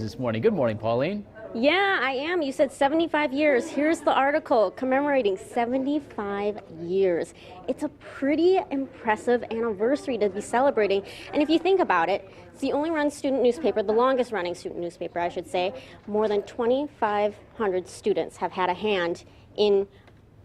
this morning. Good morning, Pauline. Yeah, I am. You said 75 years. Here's the article commemorating 75 years. It's a pretty impressive anniversary to be celebrating. And if you think about it, it's the only run student newspaper, the longest running student newspaper, I should say. More than 2,500 students have had a hand in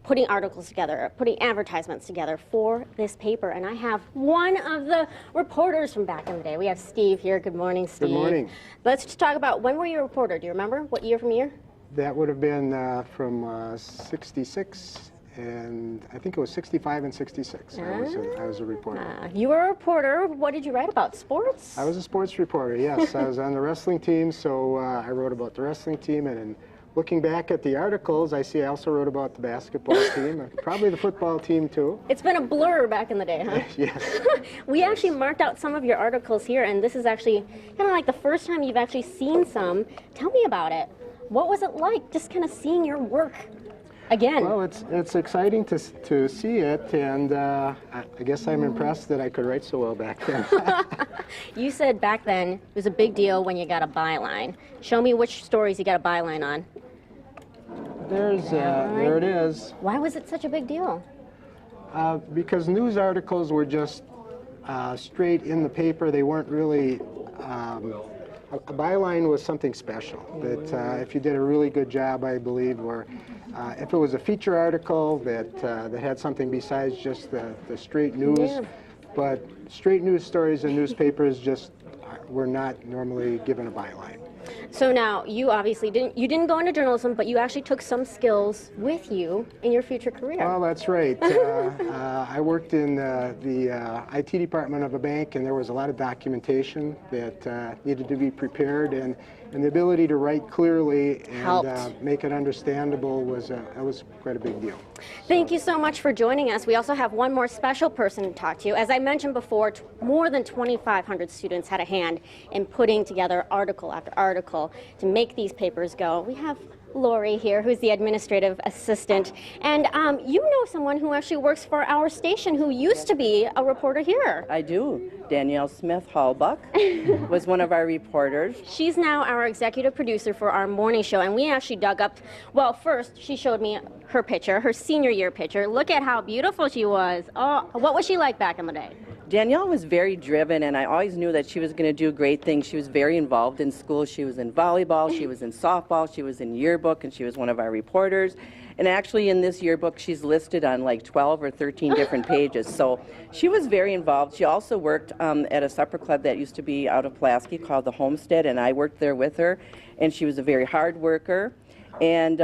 putting articles together, putting advertisements together for this paper. And I have one of the reporters from back in the day. We have Steve here. Good morning, Steve. Good morning. Let's just talk about, when were you a reporter? Do you remember? What year from year? That would have been from 66, and I think it was 65 and 66. I was a reporter. You were a reporter. What did you write about? Sports? I was a sports reporter, yes. I was on the wrestling team, so I wrote about the wrestling team, and looking back at the articles, I see I also wrote about the basketball team, and probably the football team too. It's been a blur back in the day, huh? Yes. We actually marked out some of your articles here, and this is actually kind of like the first time you've actually seen some. Tell me about it. What was it like, just kind of seeing your work again? Well, it's exciting to see it, and I guess I'm impressed that I could write so well back then. You said back then it was a big deal when you got a byline. Show me which stories you got a byline on. There it is. Why was it such a big deal? Because news articles were just straight in the paper. They weren't really, a byline was something special. That if you did a really good job, I believe, or if it was a feature article that had something besides just the straight news. Yeah. But straight news stories in newspapers just were not normally given a byline. So now, you obviously didn't go into journalism, but you actually took some skills with you in your future career. Well, that's right. I worked in the IT department of a bank, and there was a lot of documentation that needed to be prepared, and the ability to write clearly and make it understandable was quite a big deal. Thank you so much for joining us. We also have one more special person to talk to. As I mentioned before, more than 2,500 students had a hand in putting together article after article to make these papers go. We have Lori here, who's the administrative assistant, and you know someone who actually works for our station who used to be a reporter here. I do. Danielle Smith-Hallbuck was one of our reporters. She's now our executive producer for our morning show, and we actually dug up, well, first she showed me her picture, her senior year picture. Look at how beautiful she was. Oh, what was she like back in the day? Danielle was very driven, and I always knew that she was going to do great things. She was very involved in school. She was in volleyball, she was in softball, she was in yearbook, and she was one of our reporters. And actually in this yearbook, she's listed on like 12 or 13 different pages. So she was very involved. She also worked at a supper club that used to be out of Pulaski called the Homestead, and I worked there with her. And she was a very hard worker. And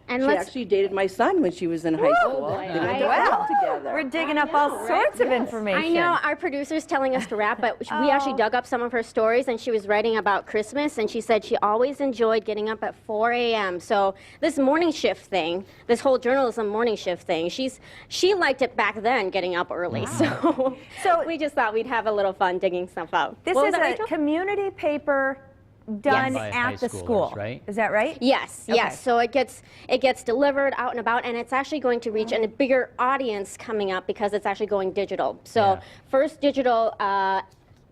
she actually dated my son when she was in high school. They went to school together. We're digging up all sorts of information. I know, our producer's telling us to wrap, but we actually dug up some of her stories, and she was writing about Christmas, and she said she always enjoyed getting up at 4 a.m. So this morning shift thing, this whole journalism morning shift thing, she liked it back then, getting up early. Wow. So we just thought we'd have a little fun digging stuff out. This is a community paper done at the school, right? Is that right? Yes, Okay. yes. So it gets delivered out and about, and it's actually going to reach a bigger audience coming up because it's actually going digital. So first digital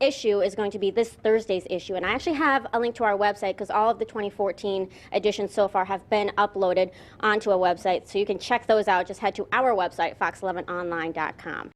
issue is going to be this Thursday's issue, and I actually have a link to our website because all of the 2014 editions so far have been uploaded onto a website, so you can check those out. Just head to our website, fox11online.com.